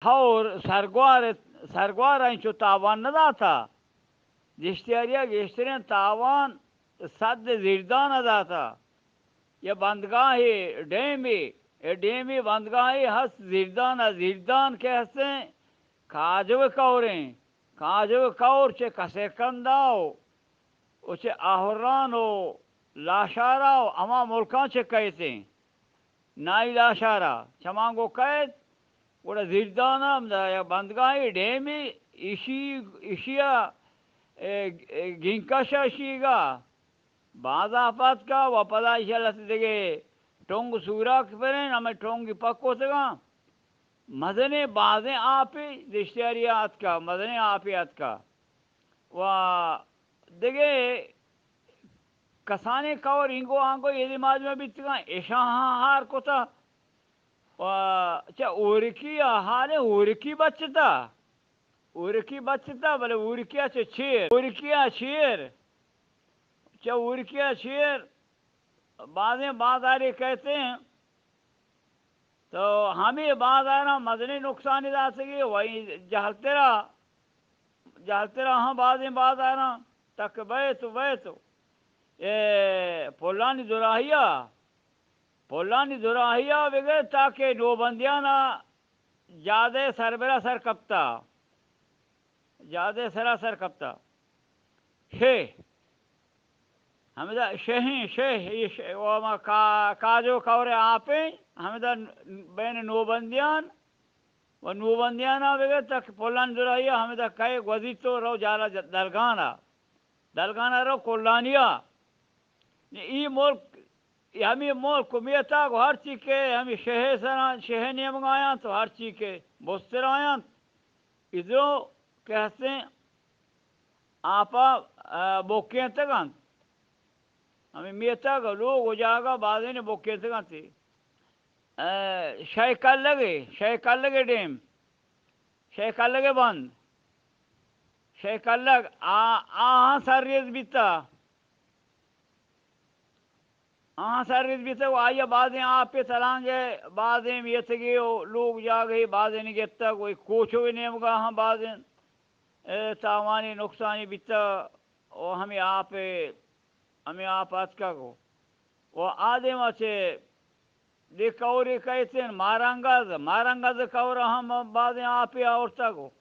kaur sargwar şu tavanı da ata. Dişteriya geçtiren tavan sad zirdan da ata. Ya bandgahi demi demi bandgahi has zirdan ke hasse kajav kauren kajav kaur çe kasekandao o çe ahran o laşara o ama mulkan çe kayte nai laşara çamango kayet oda zirdanam da ya bandgahi demi işiya ginkaşa şiga बाज़ाफ़त का व पदाइशल देगे टोंग सूरा करें हमें टोंग पक्को सगा मदने बाज़े आपे दिश्तियारियात का मदने आपियात का व देगे कसाने का और इंगो आंगो ये दिमाग में बितगा ऐशा हार को था व चा उर्की हारे उर्की बचता बोले उर्किया से शेर चौर किया शेर बातें बात आ रही कहते हैं तो हमें बात आ रहा मदनी नुकसान ही आ सके वही जहलते रहा हाँ बातें बात आ रहा तक बैत ये पोलानी दुराहिया वगैरह ताकि नोबंदिया ना ज़्यादा सरबरा सर कपता है हमें शेह वो काजो कौरे आपे हमें बैन नोबंदियान व नोबंदियाना वगैरह तक पोलान दुराइया हमें कई वजी तो रो जाला दलगाना रो कोलानिया ये मुल्क हमें मुल्क मियता को हर चीज के हमें शेह नियम आया तो हर चीज के बोस्तर आया इधरों कहते आपा बोके तक हमें मियता का लोग हो जाएगा बादे ने बोके से गाते शय कल लगे डेम शय कल लगे बंद शय कल लग सर्विस बीता वो आइए बादें आप पे चलांगे बादें मियत गए लोग जा गए बादें नहीं गेता कोई कोचो भी नहीं होगा हाँ बादें तावानी नुकसानी बीता और हमें आप आज का को वो आधे मचे दे कौरे कहते हैं मारंगा कौर हम बादें आप ही औरता को